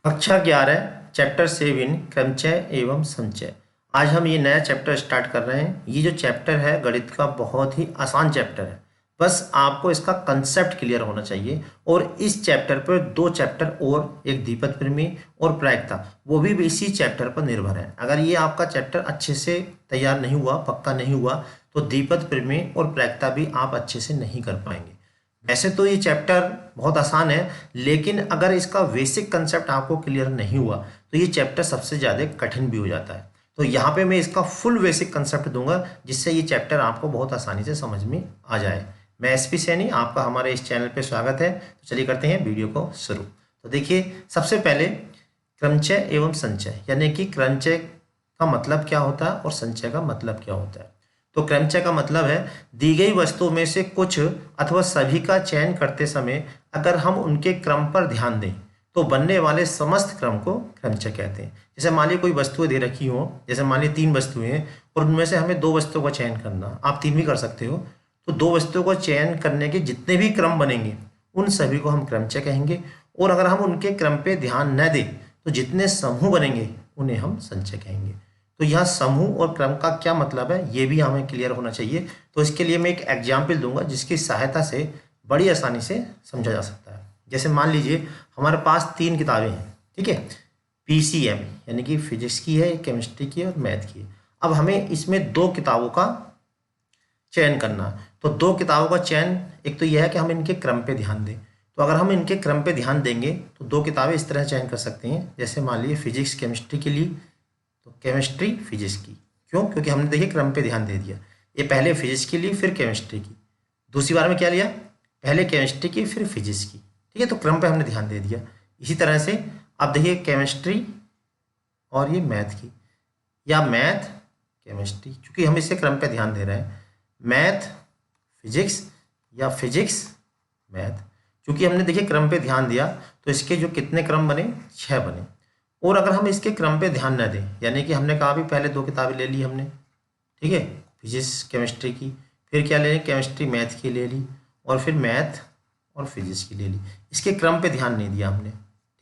कक्षा 11 चैप्टर 7 क्रमचय एवं संचय। आज हम ये नया चैप्टर स्टार्ट कर रहे हैं। ये जो चैप्टर है गणित का बहुत ही आसान चैप्टर है। बस आपको इसका कंसेप्ट क्लियर होना चाहिए। और इस चैप्टर पर 2 चैप्टर और, एक दीपक प्रमेय और प्रायिकता, वो भी इसी चैप्टर पर निर्भर है। अगर ये आपका चैप्टर अच्छे से तैयार नहीं हुआ, पक्का नहीं हुआ, तो दीपक प्रमेय और प्रायिकता भी आप अच्छे से नहीं कर पाएंगे। वैसे तो ये चैप्टर बहुत आसान है, लेकिन अगर इसका बेसिक कंसेप्ट आपको क्लियर नहीं हुआ तो ये चैप्टर सबसे ज़्यादा कठिन भी हो जाता है। तो यहाँ पे मैं इसका फुल बेसिक कंसेप्ट दूंगा, जिससे ये चैप्टर आपको बहुत आसानी से समझ में आ जाए। मैं एसपी सैनी, आपका हमारे इस चैनल पे स्वागत है। तो चलिए करते हैं वीडियो को शुरू। तो देखिए, सबसे पहले क्रमचय एवं संचय, यानी कि क्रमचय का मतलब क्या होता है और संचय का मतलब क्या होता है। तो क्रमचय का मतलब है दी गई वस्तुओं में से कुछ अथवा सभी का चयन करते समय अगर हम उनके क्रम पर ध्यान दें तो बनने वाले समस्त क्रम को क्रमचय कहते हैं। जैसे मान लीजिए कोई वस्तुएं दे रखी हो, जैसे मान लीजिए 3 वस्तुएं हैं और उनमें से हमें 2 वस्तुओं का चयन करना, आप 3 भी कर सकते हो। तो 2 वस्तुओं का चयन करने के जितने भी क्रम बनेंगे उन सभी को हम क्रमचय कहेंगे। और अगर हम उनके क्रम पे ध्यान न दें तो जितने समूह बनेंगे उन्हें हम संचय कहेंगे। तो यहाँ समूह और क्रम का क्या मतलब है ये भी हमें क्लियर होना चाहिए। तो इसके लिए मैं एक एग्जाम्पल दूंगा जिसकी सहायता से बड़ी आसानी से समझा जा सकता है। जैसे मान लीजिए हमारे पास 3 किताबें हैं, ठीक है। पीसीएम यानी कि फिजिक्स की है, केमिस्ट्री की है और मैथ की है। अब हमें इसमें 2 किताबों का चयन करना। तो 2 किताबों का चयन, एक तो यह है कि हम इनके क्रम पे ध्यान दें। तो अगर हम इनके क्रम पे ध्यान देंगे तो 2 किताबें इस तरह चयन कर सकते हैं। जैसे मान लीजिए फिजिक्स केमिस्ट्री के लिए तो केमिस्ट्री फिजिक्स की, क्यों? क्योंकि हमने देखिए क्रम पे ध्यान दे दिया। ये पहले फिजिक्स की ली फिर केमिस्ट्री की, दूसरी बार में क्या लिया, पहले केमिस्ट्री की फिर फिजिक्स की, ठीक है। तो क्रम पे हमने ध्यान दे दिया। इसी तरह से अब देखिए केमिस्ट्री और ये मैथ की, या मैथ केमिस्ट्री, क्योंकि हम इससे क्रम पे ध्यान दे रहे हैं। मैथ फिजिक्स या फिजिक्स मैथ, क्योंकि हमने देखिए क्रम पे ध्यान दिया। तो इसके जो कितने क्रम बने, 6 बने। और अगर हम इसके क्रम पे ध्यान न दें, यानी कि हमने कहा भी पहले 2 किताबें ले ली हमने, ठीक है, फिजिक्स केमिस्ट्री की, फिर क्या ले ली, केमिस्ट्री मैथ की ले ली, और फिर मैथ और फिजिक्स की ले ली। इसके क्रम पे ध्यान नहीं दिया हमने,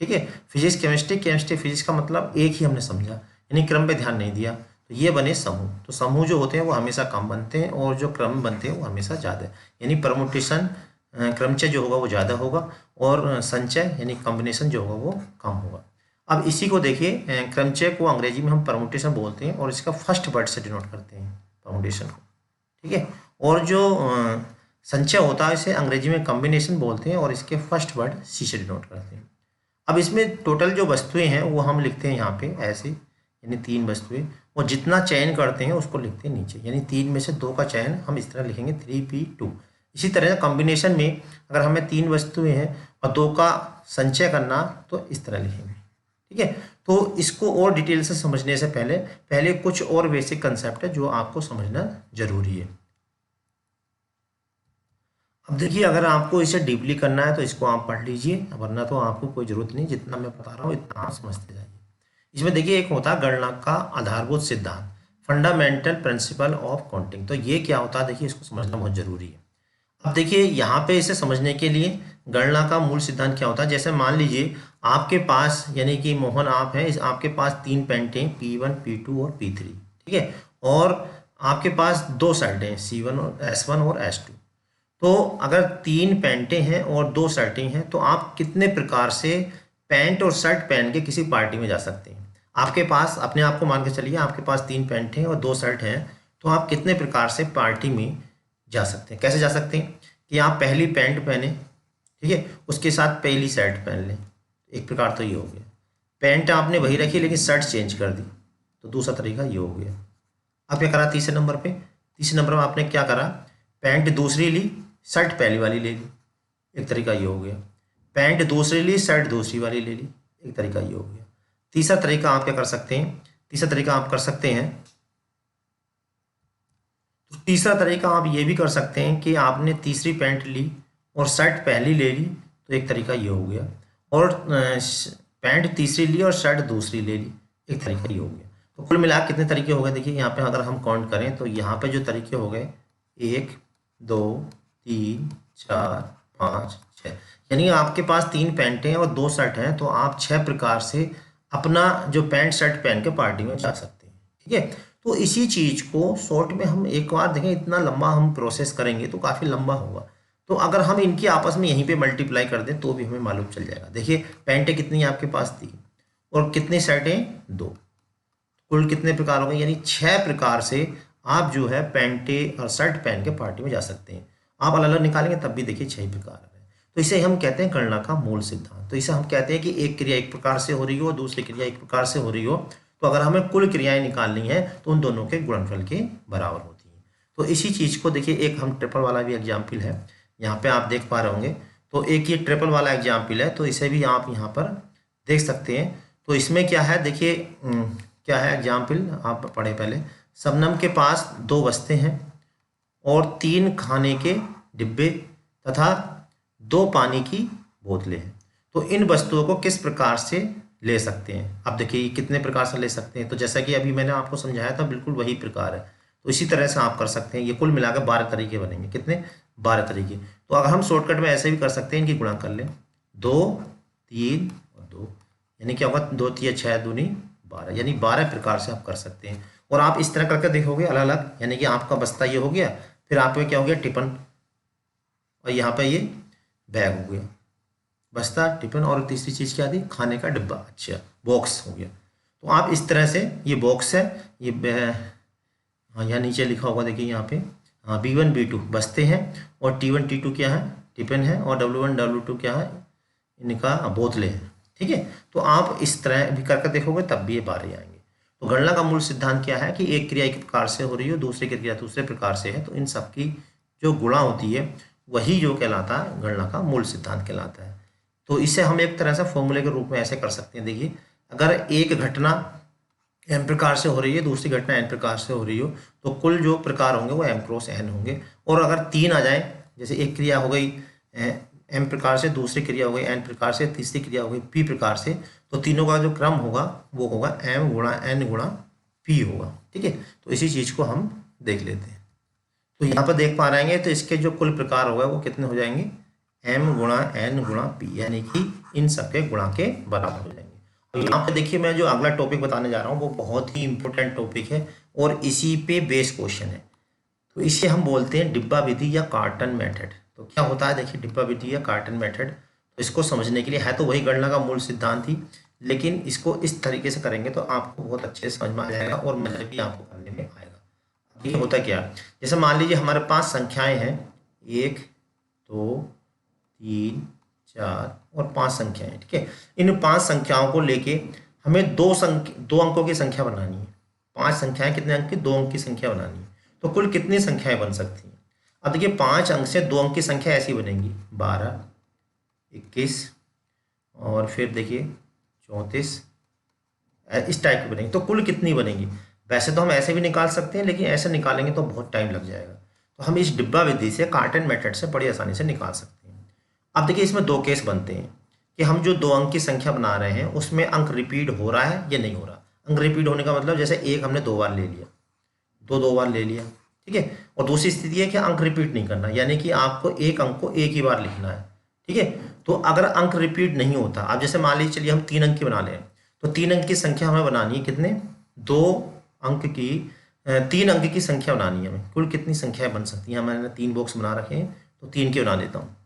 ठीक है। फिजिक्स केमिस्ट्री, केमिस्ट्री फिजिक्स का मतलब एक ही हमने समझा, यानी क्रम पे ध्यान नहीं दिया। तो ये बने समूह। तो समूह जो होते हैं वो हमेशा कम बनते हैं और जो क्रम बनते हैं वो हमेशा ज़्यादा, यानी परमुटेशन क्रमचय जो होगा वो ज़्यादा होगा और संचय यानी कॉम्बिनेशन जो होगा वो कम होगा। अब इसी को देखिए, क्रमचय को अंग्रेजी में हम परमुटेशन बोलते हैं और इसका फर्स्ट वर्ड से डिनोट करते हैं परमुटेशन को, ठीक है। और जो संचय होता है इसे अंग्रेजी में कॉम्बिनेशन बोलते हैं और इसके फर्स्ट वर्ड सी से डिनोट करते हैं। अब इसमें टोटल जो वस्तुएं हैं वो हम लिखते हैं यहाँ पे ऐसे, यानी 3 वस्तुएं, और जितना चयन करते हैं उसको लिखते हैं नीचे, यानी 3 में से 2 का चयन हम इस तरह लिखेंगे 3p2। इसी तरह कॉम्बिनेशन में अगर हमें 3 वस्तुएं हैं और 2 का संचय करना तो इस तरह लिखेंगे, ठीक है। तो इसको और डिटेल से समझने से पहले कुछ और बेसिक कंसेप्ट है जो आपको समझना जरूरी है। अब देखिए, अगर आपको इसे डीपली करना है तो इसको आप पढ़ लीजिए, वरना तो आपको कोई जरूरत नहीं, जितना मैं बता रहा हूँ इतना आप समझते जाइए। इसमें देखिए एक होता है गणना का आधारभूत सिद्धांत, फंडामेंटल प्रिंसिपल ऑफ काउंटिंग। तो ये क्या होता है, देखिए इसको समझना बहुत जरूरी है। अब देखिए यहाँ पे इसे समझने के लिए गणना का मूल सिद्धांत क्या होता है। जैसे मान लीजिए आपके पास, यानी कि मोहन आप हैं, आपके पास 3 पेंटें P1 P2 और P3, ठीक है। और आपके पास 2 शर्टें C1 और S1 और S2। तो अगर 3 पैंटें हैं और 2 शर्टें हैं तो आप कितने प्रकार से पैंट और शर्ट पहन के किसी पार्टी में जा सकते हैं। आपके पास, अपने आप को मान के चलिए आपके पास 3 पैंट हैं और 2 शर्ट हैं, तो आप कितने प्रकार से पार्टी में जा सकते हैं। कैसे जा सकते हैं कि आप पहली पैंट पहने, ठीक है, उसके साथ पहली शर्ट पहन लें, एक प्रकार तो ये हो गया। पैंट आपने वही रखी लेकिन शर्ट चेंज कर दी, तो दूसरा तरीका ये हो गया। अब क्या करा तीसरे नंबर पे, तीसरे नंबर में आपने क्या करा, पैंट दूसरी ली, शर्ट पहली वाली ले ली, एक तरीका ये हो गया। पैंट दूसरी ली, शर्ट दूसरी वाली ले ली, एक तरीका ये हो गया। तीसरा तरीका आप क्या कर सकते हैं, तीसरा तरीका आप कर सकते हैं, तो तीसरा तरीका आप ये भी कर सकते हैं कि आपने तीसरी पैंट ली और शर्ट पहली ले ली, तो एक तरीका ये हो गया। और पैंट तीसरी ली और शर्ट दूसरी ले ली, एक तरीका ये हो गया। तो कुल मिला कितने तरीके हो गए, देखिए यहाँ पे अगर हम काउंट करें तो यहाँ पे जो तरीके हो गए 1 2 3 4 5 6, यानी आपके पास 3 पैंटें हैं और 2 शर्ट हैं, तो आप 6 प्रकार से अपना जो पैंट शर्ट पहन के पार्टी में जा सकते हैं। ठीक है, तो इसी चीज़ को शॉर्ट में हम एक बार देखें, इतना लंबा हम प्रोसेस करेंगे तो काफ़ी लंबा होगा। तो अगर हम इनकी आपस में यहीं पे मल्टीप्लाई कर दें तो भी हमें मालूम चल जाएगा। देखिए पैंटें कितनी हैं आपके पास, 3, और कितनी शर्टें, 2, कुल कितने प्रकार हो गए, यानी 6 प्रकार से आप जो है पैंटें और शर्ट पहन के पार्टी में जा सकते हैं। आप अलग अलग निकालेंगे तब भी देखिए 6 प्रकार है। तो इसे हम कहते हैं गणना का मूल सिद्धांत। तो इसे हम कहते हैं कि एक क्रिया एक प्रकार से हो रही हो, दूसरी क्रिया एक प्रकार से हो रही हो, तो अगर हमें कुल क्रियाएं निकालनी है तो उन दोनों के गुणनफल के बराबर होती हैं। तो इसी चीज़ को देखिए, एक हम ट्रिपल वाला भी एग्जाम्पल है, यहाँ पे आप देख पा रहे होंगे। तो एक ये ट्रिपल वाला एग्जाम्पल है, तो इसे भी आप यहाँ पर देख सकते हैं। तो इसमें क्या है, देखिए क्या है एग्जाम्पल, आप पढ़े पहले। शबनम के पास 2 बस्ते हैं और 3 खाने के डिब्बे तथा 2 पानी की बोतलें हैं। तो इन वस्तुओं को किस प्रकार से ले सकते हैं। अब देखिए कितने प्रकार से ले सकते हैं, तो जैसा कि अभी मैंने आपको समझाया था बिल्कुल वही प्रकार है। तो इसी तरह से आप कर सकते हैं। ये कुल मिलाकर 12 तरीके बनेंगे। कितने, 12 तरीके। तो अगर हम शॉर्टकट में ऐसे भी कर सकते हैं, इनकी गुणा कर लें, 2, 3 और 2, यानी क्या होगा, 2 3 6 दूनी 12, यानी 12 प्रकार से आप कर सकते हैं। और आप इस तरह करके देखोगे अलग अलग, यानी कि आपका बस्ता ये हो गया, फिर आप में क्या हो गया, टिफिन, और यहाँ पे ये बैग हो गया, बस्ता, टिफिन, और तीसरी चीज़ क्या थी, खाने का डिब्बा, अच्छा बॉक्स हो गया। तो आप इस तरह से, ये बॉक्स है, ये हाँ यहाँ नीचे लिखा होगा देखिए यहाँ पे, हाँ B1 B2 बस्ते हैं, और T1 T2 क्या है, टिफिन है, और W1 W2 क्या है, इनका बोतलें हैं। ठीक है, तो आप इस तरह भी करके देखोगे तब भी ये 12 आएंगे। तो गणना का मूल सिद्धांत क्या है कि एक क्रिया एक प्रकार से हो रही हो, दूसरी क्रिया दूसरे प्रकार से है, तो इन सबकी जो गुणा होती है वही जो कहलाता है गणना का मूल सिद्धांत कहलाता है। तो इसे हम एक तरह से फॉर्मूले के रूप में ऐसे कर सकते हैं। देखिए अगर एक घटना m प्रकार से हो रही है, दूसरी घटना n प्रकार से हो रही हो, तो कुल जो प्रकार होंगे वो m क्रॉस n होंगे। और अगर 3 आ जाए, जैसे एक क्रिया हो गई m प्रकार से, दूसरी क्रिया हो गई n प्रकार से, तीसरी क्रिया हो गई p प्रकार से, तो तीनों का जो क्रम होगा वो होगा m गुणा n गुणा p होगा। ठीक है, तो इसी चीज़ को हम देख लेते हैं। तो यहाँ पर देख पा रहे हैं, तो इसके जो कुल प्रकार होगा वो कितने हो जाएंगे, m गुणा n गुणा p, यानी कि इन सबके गुणा के बराबर हो जाएंगे। तो यहाँ पे देखिए मैं जो अगला टॉपिक बताने जा रहा हूँ वो बहुत ही इंपॉर्टेंट टॉपिक है और इसी पे बेस क्वेश्चन है। तो इसे हम बोलते हैं डिब्बा विधि या कार्टन मेथड। तो क्या होता है, देखिए डिब्बा विधि या कार्टन मेथड, तो इसको समझने के लिए है तो वही गणना का मूल सिद्धांत ही, लेकिन इसको इस तरीके से करेंगे तो आपको बहुत अच्छे से समझ में आ जाएगा और मजा भी आपको करने में आएगा। ये होता क्या, जैसे मान लीजिए हमारे पास संख्याएं हैं 1 2 3 4 और 5 संख्याएं। ठीक है, इन 5 संख्याओं को लेके हमें 2 अंकों की संख्या बनानी है। 5 संख्याएं कितने अंक की, 2 अंक की संख्या बनानी है। तो कुल कितनी संख्याएं बन सकती हैं। अब देखिए 5 अंक से 2 अंक की संख्या ऐसी बनेगी 12 21 और फिर देखिए 34, इस टाइप की बनेगी। तो कुल कितनी बनेगी, वैसे तो हम ऐसे भी निकाल सकते हैं, लेकिन ऐसे निकालेंगे तो बहुत टाइम लग जाएगा। तो हम इस डिब्बा विधि से, कार्टन मेथड से बड़ी आसानी से निकाल सकते हैं। अब देखिए इसमें 2 केस बनते हैं कि हम जो 2 अंक की संख्या बना रहे हैं उसमें अंक रिपीट हो रहा है या नहीं हो रहा। अंक रिपीट होने का मतलब जैसे 1 हमने 2 बार ले लिया, 2 बार ले लिया। ठीक है, और दूसरी स्थिति है कि अंक रिपीट नहीं करना, यानी कि आपको एक अंक को एक ही बार लिखना है। ठीक है, तो अगर अंक रिपीट नहीं होता, अब जैसे मान लीजिए चलिए हम 3 अंक की बना लें, तो 3 अंक की संख्या हमें बनानी है कितने, 2 अंक की 3 अंक की संख्या बनानी है हमें। कुल कितनी संख्याएं बन सकती हैं, मैंने 3 बॉक्स बना रखे हैं तो 3 के बना लेता हूँ।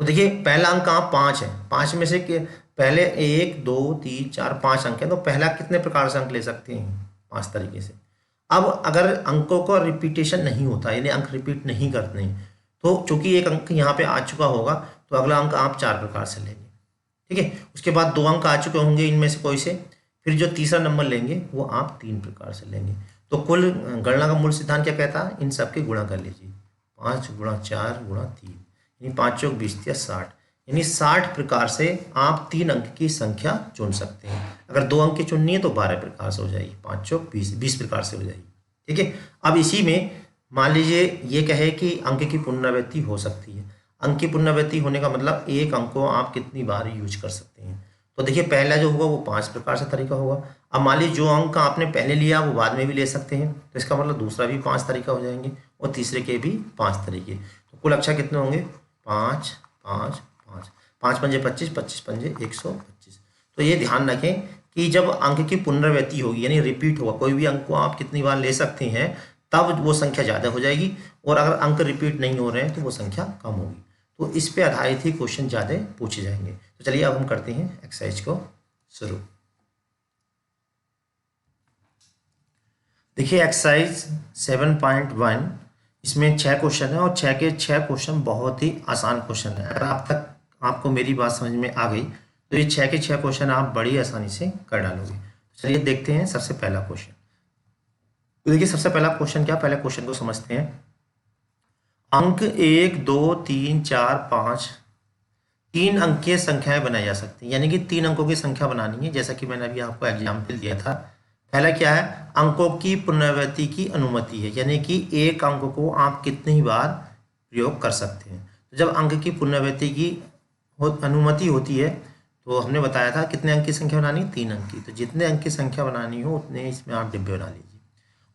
तो देखिए पहला अंक कहाँ, 5 है। 5 में से पहले 1 2 3 4 5 अंक है, तो पहला कितने प्रकार से अंक ले सकते हैं, 5 तरीके से। अब अगर अंकों का रिपीटेशन नहीं होता, यानी अंक रिपीट नहीं करते हैं, तो चूंकि एक अंक यहाँ पे आ चुका होगा तो अगला अंक आप 4 प्रकार से लेंगे। ठीक है, उसके बाद 2 अंक आ चुके होंगे इनमें से कोई से, फिर जो तीसरा नंबर लेंगे वो आप 3 प्रकार से लेंगे। तो कुल गणना का मूल सिद्धांत क्या कहता है, इन सबके गुणा कर लीजिए, 5 गुणा 4 गुणा 3, यानी 5 चौक 20 या 60, यानी 60 प्रकार से आप 3 अंक की संख्या चुन सकते हैं। अगर 2 अंक की चुननी है तो 12 प्रकार से हो जाएगी, 5 चौक 20 प्रकार से हो जाएगी। ठीक है, अब इसी में मान लीजिए ये कहे कि अंक की पुनरावृत्ति हो सकती है। अंक की पुनरावृत्ति होने का मतलब एक अंक को आप कितनी बार यूज कर सकते हैं। तो देखिए पहला जो होगा वो 5 प्रकार से तरीका होगा। अब मान लीजिए जो अंक आपने पहले लिया वो बाद में भी ले सकते हैं, तो इसका मतलब दूसरा भी 5 तरीका हो जाएंगे और तीसरे के भी 5 तरीके। तो कुल अक्षर कितने होंगे, 5 5 5, 5 पंजे 25, 25 पंजे 125। तो ये ध्यान रखें कि जब अंक की पुनरावृत्ति होगी यानी रिपीट होगा, कोई भी अंक को आप कितनी बार ले सकते हैं, तब वो संख्या ज़्यादा हो जाएगी, और अगर अंक रिपीट नहीं हो रहे हैं तो वो संख्या कम होगी। तो इस पे आधारित ही क्वेश्चन ज़्यादा पूछे जाएंगे। तो चलिए अब हम करते हैं एक्सरसाइज को शुरू। देखिए एक्सरसाइज 7.1, इसमें 6 क्वेश्चन है और 6 के 6 क्वेश्चन बहुत ही आसान क्वेश्चन है। अगर आप तक आपको मेरी बात समझ में आ गई तो ये 6 के 6 क्वेश्चन आप बड़ी आसानी से कर डालोगे। चलिए देखते हैं सबसे पहला क्वेश्चन। तो देखिए सबसे पहला क्वेश्चन क्या, पहले क्वेश्चन को समझते हैं। अंक 1, 2, 3, 4, 5 3 अंकीय संख्याएं बनाई जा सकती हैं, यानी कि 3 अंकों की संख्या बनानी है। जैसा कि मैंने अभी आपको एग्जाम्पल दिया था। पहला क्या है, अंकों की पुनरावृत्ति की अनुमति है, यानी कि एक अंक को आप कितनी बार प्रयोग कर सकते हैं। तो जब अंक की पुनरावृत्ति की अनुमति होती है तो हमने बताया था कितने अंक की संख्या बनानी, 3 अंक की। तो जितने अंक की संख्या बनानी हो उतने इसमें आप डिब्बे बना लीजिए।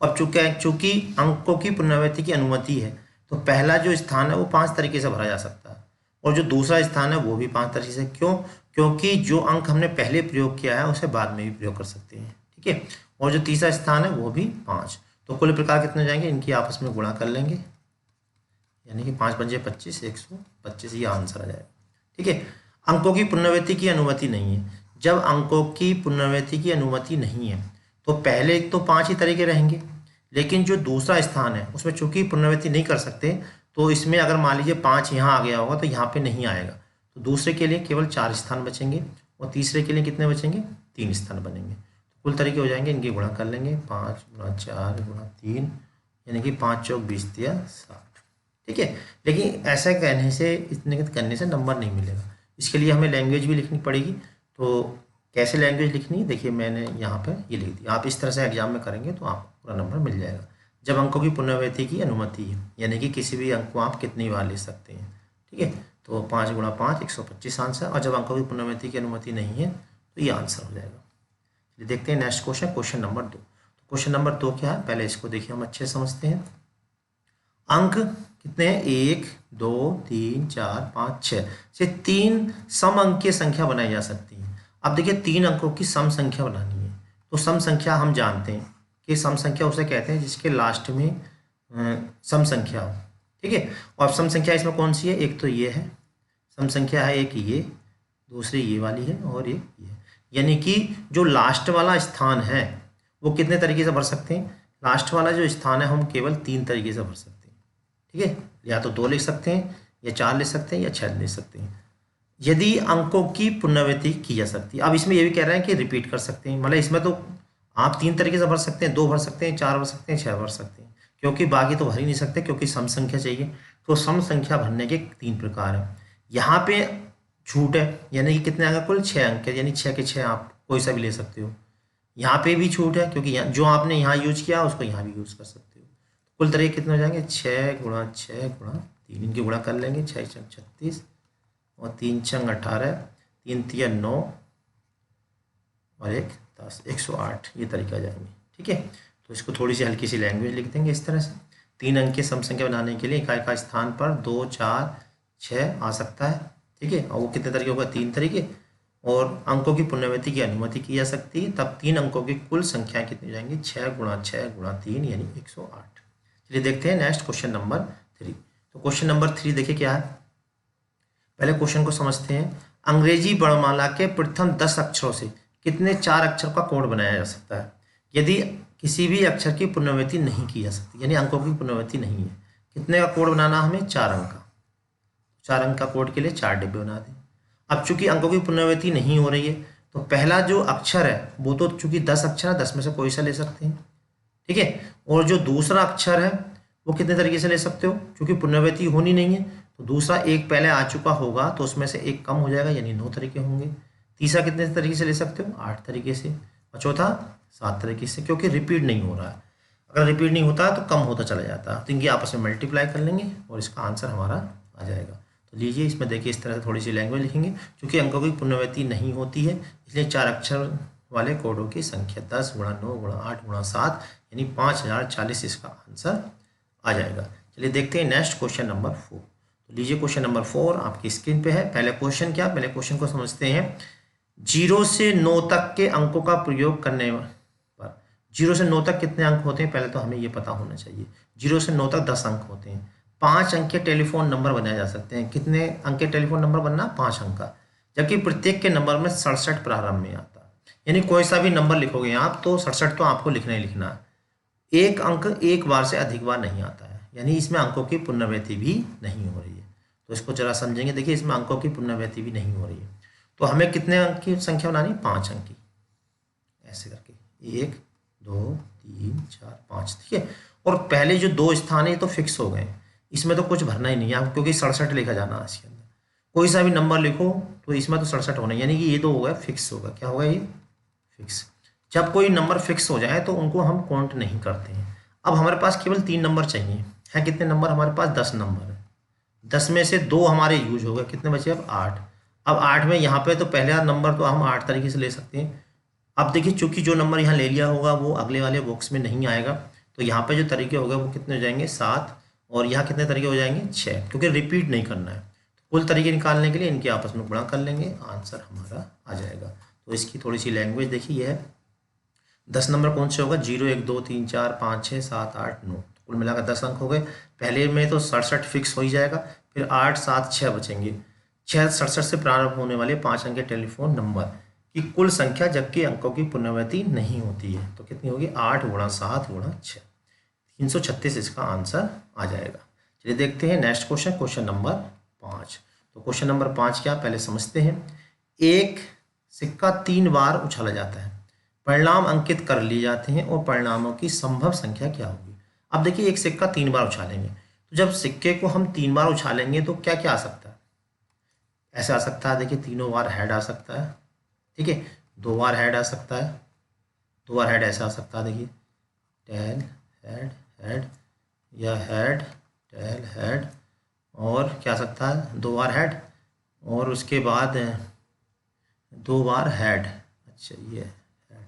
अब चूंकि अंकों की पुनरावृत्ति की अनुमति है तो पहला जो स्थान है वो 5 तरीके से भरा जा सकता है, और जो दूसरा स्थान है वो भी 5 तरीके से। क्यों? क्योंकि जो अंक हमने पहले प्रयोग किया है उसे बाद में भी प्रयोग कर सकते हैं, ठीक है। और जो तीसरा स्थान है वो भी 5। तो कुल प्रकार कितने हो जाएंगे, इनकी आपस में गुणा कर लेंगे, यानी कि 5 पंजे 25, 125, ये आंसर आ जाएगा, ठीक है। अंकों की पुनरावृत्ति की अनुमति नहीं है। जब अंकों की पुनरावृत्ति की अनुमति नहीं है तो पहले तो 5 ही तरीके रहेंगे, लेकिन जो दूसरा स्थान है उसमें चूंकि पुनरावृत्ति नहीं कर सकते, तो इसमें अगर मान लीजिए 5 यहाँ आ गया होगा तो यहाँ पे नहीं आएगा, तो दूसरे के लिए केवल 4 स्थान बचेंगे, और तीसरे के लिए कितने बचेंगे, 3 स्थान बनेंगे। तो कुल तरीके हो जाएंगे, इनकी गुणा कर लेंगे, 5 × 4 × 3, यानी कि 5 × 4 = 20, 60, ठीक है। लेकिन ऐसा कहने से, इतने करने से नंबर नहीं मिलेगा, इसके लिए हमें लैंग्वेज भी लिखनी पड़ेगी। तो कैसे लैंग्वेज लिखनी है, देखिए मैंने यहाँ पर ये लिख दी। आप इस तरह से एग्जाम में करेंगे तो आपको पूरा नंबर मिल जाएगा। जब अंकों की पुनरावृत्ति की अनुमति है, यानी कि किसी भी अंक को आप कितनी बार ले सकते हैं, ठीक है। तो 5 × 5 125 आंसर, और जब अंकों की पुनरावृत्ति की अनुमति नहीं है तो ये आंसर हो जाएगा। चलिए देखते हैं नेक्स्ट क्वेश्चन, क्वेश्चन नंबर 2। तो क्वेश्चन नंबर 2 क्या है, पहले इसको देखिए हम अच्छे समझते हैं। अंक कितने हैं, 1, 2, 3, 4, 5, 6 से 3 सम अंकीय संख्या बनाई जा सकती है। अब देखिए 3 अंकों की सम संख्या बनानी है, तो सम संख्या हम जानते हैं कि सम संख्या उसे कहते हैं जिसके लास्ट में सम संख्या हो, ठीक है। और सम संख्या इसमें कौन सी है, एक तो ये है सम संख्या है, एक ये, दूसरी ये वाली है, और एक ये। यानी कि जो लास्ट वाला स्थान है वो कितने तरीके से भर सकते हैं, लास्ट वाला जो स्थान है हम केवल 3 तरीके से भर सकते हैं, ठीक है। या तो 2 लिख सकते हैं, या 4 लिख सकते हैं, या 6 लिख सकते हैं, यदि अंकों की पुनरावृत्ति की जा सकती है। अब इसमें ये भी कह रहे हैं कि रिपीट कर सकते हैं, मतलब इसमें तो आप 3 तरीके से भर सकते हैं, 2 भर सकते हैं, 4 भर सकते हैं, 6 भर सकते हैं, क्योंकि बाकी तो भर ही नहीं सकते, क्योंकि सम संख्या चाहिए। तो सम संख्या भरने के 3 प्रकार हैं। यहाँ पे छूट है, यानी कि कितने अंक, कुल 6 अंक है, यानी 6 के 6 आप कोई सा भी ले सकते हो। यहाँ पे भी छूट है, क्योंकि जो आपने यहाँ यूज किया उसको यहाँ भी यूज कर सकते हो। कुल तरीके कितने हो जाएंगे, 6 × 6 × 3, इनकी गुणा कर लेंगे, 6 × 36 और 3 × 18, 3 × 3 = 9 और 1 10, 108, ये तरीका आ जाएंगे, ठीक है। तो इसको थोड़ी सी हल्की सी लैंग्वेज लिख देंगे इस तरह से। 3 अंक की सम संख्या बनाने के लिए इकाई का स्थान पर 2, 4, 6 आ सकता है, ठीक है। और वो कितने तरीके होगा, 3 तरीके। और अंकों की पुनरावृत्ति की अनुमति की जा सकती है, तब 3 अंकों की कुल संख्या कितनी हो जाएंगी, 6 × 6 × 3, यानी 108। चलिए देखते हैं नेक्स्ट क्वेश्चन नंबर 3। तो क्वेश्चन नंबर 3 देखिए क्या है, पहले क्वेश्चन को समझते हैं। अंग्रेजी वर्णमाला के प्रथम 10 अक्षरों से कितने 4 अक्षर का कोड बनाया जा सकता है, यदि किसी भी अक्षर की पुनरावृत्ति नहीं की जा सकती, यानी अंकों की पुनरावृत्ति नहीं है। कितने का कोड बनाना हमें, 4 अंक का। 4 अंक का कोड के लिए 4 डिब्बे बना दें। अब चूंकि अंकों की पुनरावृत्ति नहीं हो रही है तो पहला जो अक्षर है वो तो चूंकि 10 अक्षर है, 10 में से कोई सा ले सकते हैं, ठीक है। और जो दूसरा अक्षर है वो कितने तरीके से ले सकते हो, क्योंकि पुनरावृत्ति होनी नहीं है तो दूसरा एक पहले आ चुका होगा तो उसमें से एक कम हो जाएगा, यानी 9 तरीके होंगे। तीसरा कितने तरीके से ले सकते हो, 8 तरीके से, और चौथा 7 तरीके से, क्योंकि रिपीट नहीं हो रहा है। अगर रिपीट नहीं होता तो कम होता चला जाता, तो इनकी आपस में मल्टीप्लाई कर लेंगे और इसका आंसर हमारा आ जाएगा। तो लीजिए इसमें देखिए इस तरह से थोड़ी सी लैंग्वेज लिखेंगे। क्योंकि अंकों की पुनरावृत्ति नहीं होती है इसलिए 4 अक्षर वाले कोडों की संख्या 10 × 9 × 8 × 7, यानी 5040 इसका आंसर आ जाएगा। चलिए देखते हैं नेक्स्ट क्वेश्चन नंबर 4। तो लीजिए क्वेश्चन नंबर 4 आपकी स्क्रीन पे है। पहले क्वेश्चन क्या, पहले क्वेश्चन को समझते हैं। 0 से 9 तक के अंकों का प्रयोग करने पर 0 से 9 तक कितने अंक होते हैं, पहले तो हमें ये पता होना चाहिए। 0 से 9 तक 10 अंक होते हैं। 5 अंक के टेलीफोन नंबर बनाए जा सकते हैं। कितने अंक के टेलीफोन नंबर बनना, 5 अंक का, जबकि प्रत्येक के नंबर में 67 प्रारंभ में आता है। यानी कोई सा भी नंबर लिखोगे आप तो 67 तो आपको लिखना ही लिखना है। एक अंक एक बार से अधिक बार नहीं आता है, यानी इसमें अंकों की पुनरावृत्ति भी नहीं हो रही है। तो इसको जरा समझेंगे। देखिए इसमें अंकों की पुनरावृत्ति भी नहीं हो रही है, तो हमें कितने अंक की संख्या बनानी, 5 अंक की, ऐसे करके 1 2 3 4 5, ठीक है। और पहले जो 2 स्थान है तो फिक्स हो गए, इसमें तो कुछ भरना ही नहीं है क्योंकि 67 लिखा जाना है इसके अंदर। कोई सा भी नंबर लिखो तो इसमें तो 67 होना है, यानी कि ये तो होगा फिक्स होगा। क्या होगा ये, फिक्स। जब कोई नंबर फिक्स हो जाए तो उनको हम काउंट नहीं करते हैं। अब हमारे पास केवल 3 नंबर चाहिए, है कितने नंबर हमारे पास, 10 नंबर है। 10 में से 2 हमारे यूज हो गए, कितने बचे अब 8। अब 8 में यहाँ पे तो पहला नंबर तो हम 8 तरीके से ले सकते हैं। अब देखिए चूंकि जो नंबर यहाँ ले लिया होगा वो अगले वाले बॉक्स में नहीं आएगा, तो यहाँ पे जो तरीके हो गए वो कितने हो जाएंगे, 7, और यहाँ कितने तरीके हो जाएंगे, 6, क्योंकि रिपीट नहीं करना है। तो कुल तरीके निकालने के लिए इनके आपस में गुणा कर लेंगे, आंसर हमारा आ जाएगा। तो इसकी थोड़ी सी लैंग्वेज देखिए, यह है 10 नंबर कौन से होगा, 0 1 2 3 4 5 6 7 8 9, कुल मिलाकर 10 अंक हो गए। पहले में तो 67 फिक्स हो ही जाएगा, फिर 8 7 6 बचेंगे। 6 67 से प्रारंभ होने वाले 5 अंक के टेलीफोन नंबर की कुल संख्या, जबकि अंकों की पुनरावृत्ति नहीं होती है, तो कितनी होगी, 8 गुणा 7 गुणा 6, 336 इसका आंसर आ जाएगा। चलिए देखते हैं नेक्स्ट क्वेश्चन, क्वेश्चन नंबर 5। तो क्वेश्चन नंबर 5 क्या, पहले समझते हैं। एक सिक्का 3 बार उछाला जाता है, परिणाम अंकित कर लिए जाते हैं और परिणामों की संभव संख्या क्या होगी। अब देखिए एक सिक्का 3 बार उछालेंगे, तो जब सिक्के को हम 3 बार उछालेंगे तो क्या क्या आ सकता है, ऐसे आ सकता है, देखिए तीनों बार हेड आ सकता है, ठीक है, 2 बार हेड आ सकता है, 2 बार हेड ऐसे आ सकता है, देखिए टेल हेड हेड, या हेड टेल हेड, और क्या आ सकता है, 2 बार हेड, और उसके बाद 2 बार हेड, अच्छा ये हेड,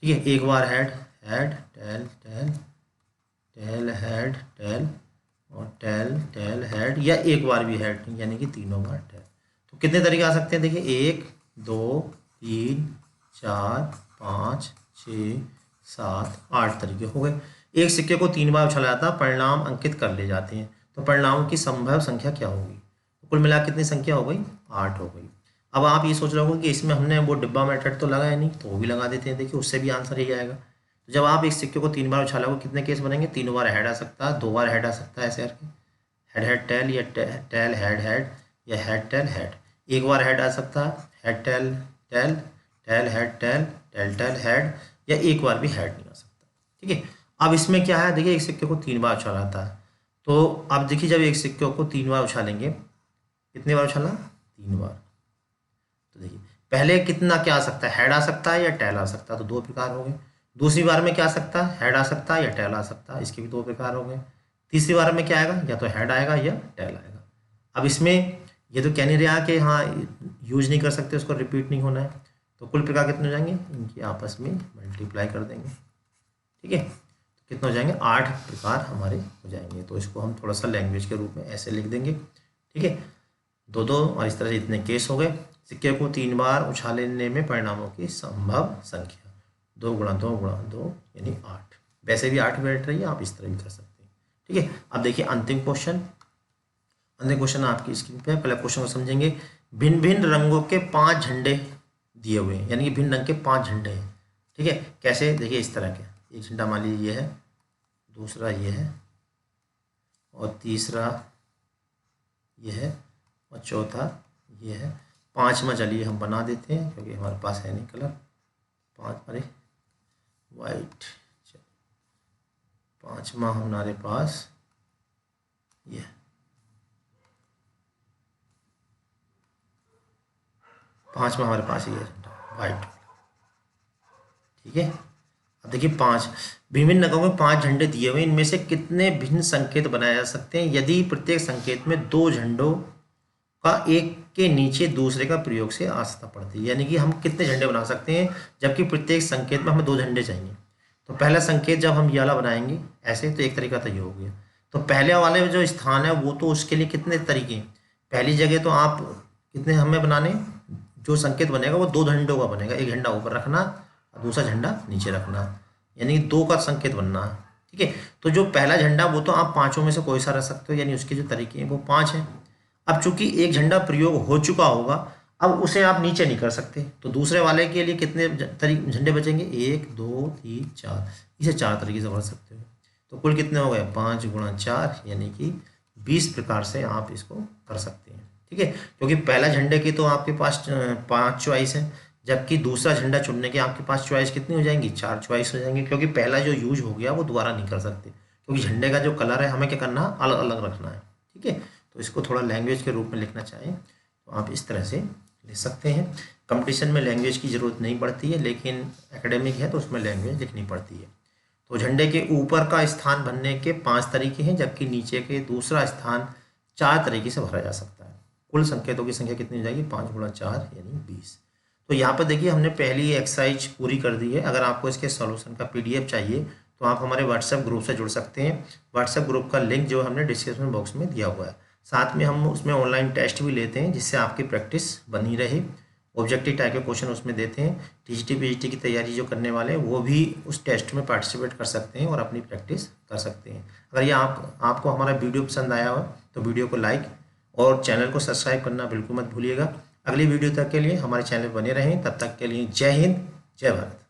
ठीक है, 1 बार head head tail tail tail head tail, और टेल टेल हेड, या 1 बार भी हेड, यानी कि तीनों बार टेल। तो कितने तरीके आ सकते हैं, देखिए 1 2 3 4 5 6 7 8 तरीके हो गए। एक सिक्के को 3 बार उछाला जाता है, परिणाम अंकित कर ले जाते हैं, तो परिणामों की संभव संख्या क्या होगी। तो कुल मिला कितनी संख्या हो गई, 8 हो गई। अब आप ये सोच रहे हो कि इसमें हमने वो डिब्बा मेथड तो लगाया नहीं, तो वो भी लगा देते हैं, देखिए उससे भी आंसर ही आएगा। तो जब आप एक सिक्के को 3 बार उछालोगे कितने केस बनेंगे, 3 बार हेड आ सकता है, 2 बार हेड आ सकता है, ऐसे करके हेड हेड टेल, या टेल हेड हेड, या हेड टेल हेड। 1 बार हेड आ सकता है, head tail tail tail head tail tail tail head, या 1 बार भी हेड नहीं आ सकता, ठीक है। अब इसमें क्या है, देखिए एक सिक्के को 3 बार उछाला था, तो अब देखिए जब एक सिक्के को 3 बार उछालेंगे, कितनी बार उछाला, 3 बार। तो देखिए पहले कितना क्या आ सकता है, हेड आ सकता है या टेल आ सकता है, तो 2 प्रकार हो गए। दूसरी बार में क्या आ सकता है, हेड आ सकता है या टेल आ सकता है, इसके भी 2 प्रकार हो गए। तीसरी बार में क्या आएगा, या तो हेड आएगा या टेल आएगा। अब इसमें ये तो कह नहीं रहा कि हाँ यूज नहीं कर सकते, उसको रिपीट नहीं होना है, तो कुल प्रकार कितने हो जाएंगे, इनकी आपस में मल्टीप्लाई कर देंगे, ठीक है। तो कितने हो जाएंगे, 8 प्रकार हमारे हो जाएंगे। तो इसको हम थोड़ा सा लैंग्वेज के रूप में ऐसे लिख देंगे, ठीक है, 2 2, और इस तरह से इतने केस हो गए। सिक्के को 3 बार उछालने में परिणामों की संभव संख्या 2 गुणा 2 गुणा 2 यानी 8। वैसे भी 8 बैठ रही है, आप इस तरह भी कर सकते हैं, ठीक है। अब देखिए अंतिम क्वेश्चन, अंतिम क्वेश्चन आपकी स्क्रीन पे। पहले क्वेश्चन को समझेंगे। भिन्न भिन्न रंगों के 5 झंडे दिए हुए हैं, यानी कि भिन्न रंग के 5 झंडे हैं, ठीक है। कैसे, देखिए इस तरह के, एक झंडा मान लीजिए ये है, दूसरा ये है, और तीसरा ये है, और चौथा ये है। 5वां चलिए हम बना देते हैं क्योंकि हमारे पास है नहीं कलर, 5 अरे वाइट, 5वां हमारे पास ये है, 5वां हमारे पास ये झंडा वाइट, ठीक है। अब देखिए 5 विभिन्न रंगों में 5 झंडे दिए हुए, इनमें से कितने भिन्न संकेत बनाए जा सकते हैं यदि प्रत्येक संकेत में 2 झंडों का एक के नीचे दूसरे का प्रयोग से आवश्यकता पड़ती है। यानी कि हम कितने झंडे बना सकते हैं, जबकि प्रत्येक संकेत में हमें 2 झंडे चाहिए। तो पहला संकेत जब हम ये वाला बनाएंगे ऐसे, तो एक तरीका तो ये हो गया। तो पहले वाले जो स्थान है वो तो उसके लिए कितने तरीके हैं। पहली जगह तो आप कितने हमें बनाने, जो संकेत बनेगा वो 2 झंडों का बनेगा, एक झंडा ऊपर रखना और दूसरा झंडा नीचे रखना, यानी 2 का संकेत बनना है। ठीक है, तो जो पहला झंडा वो तो आप 5 में से कोई सा रख सकते हो, यानी उसके जो तरीके हैं वो 5 हैं। अब चूंकि एक झंडा प्रयोग हो चुका होगा, अब उसे आप नीचे नहीं कर सकते, तो दूसरे वाले के लिए कितने झंडे बचेंगे, 1 2 3 4, इसे 4 तरीके से भर सकते हो। तो कुल कितने हो गए, 5 × 4 यानी कि 20 प्रकार से आप इसको कर सकते हैं। ठीक है, क्योंकि पहला झंडे की तो आपके पास 5 चॉइस है, जबकि दूसरा झंडा चुनने के आपके पास चॉइस कितनी हो जाएंगी, 4 चॉइस हो जाएंगे, क्योंकि पहला जो यूज हो गया वो दोबारा नहीं कर सकते, क्योंकि झंडे का जो कलर है हमें क्या करना, अलग अलग रखना है। ठीक है, तो इसको थोड़ा लैंग्वेज के रूप में लिखना चाहें तो आप इस तरह से लिख सकते हैं। कंपटीशन में लैंग्वेज की ज़रूरत नहीं पड़ती है, लेकिन एकेडमिक है तो उसमें लैंग्वेज लिखनी पड़ती है। तो झंडे के ऊपर का स्थान भरने के 5 तरीके हैं, जबकि नीचे के दूसरा स्थान 4 तरीके से भरा जा सकता है। कुल संकेतों की संख्या कितनी हो जाएगी, 5 × 4 यानी 20। तो यहाँ पर देखिए हमने पहली एक्सरसाइज पूरी कर दी है। अगर आपको इसके सॉल्यूशन का PDF चाहिए तो आप हमारे व्हाट्सएप ग्रुप से जुड़ सकते हैं। व्हाट्सएप ग्रुप का लिंक जो हमने डिस्क्रिप्शन बॉक्स में दिया हुआ है। साथ में हम उसमें ऑनलाइन टेस्ट भी लेते हैं, जिससे आपकी प्रैक्टिस बनी रहे। ऑब्जेक्टिव टाइप के क्वेश्चन उसमें देते हैं। TGT PGT की तैयारी जो करने वाले हैं वो भी उस टेस्ट में पार्टिसिपेट कर सकते हैं और अपनी प्रैक्टिस कर सकते हैं। अगर ये आपको हमारा वीडियो पसंद आया हो तो वीडियो को लाइक और चैनल को सब्सक्राइब करना बिल्कुल मत भूलिएगा। अगली वीडियो तक के लिए हमारे चैनल पर बने रहें। तब तक के लिए जय हिंद, जय भारत।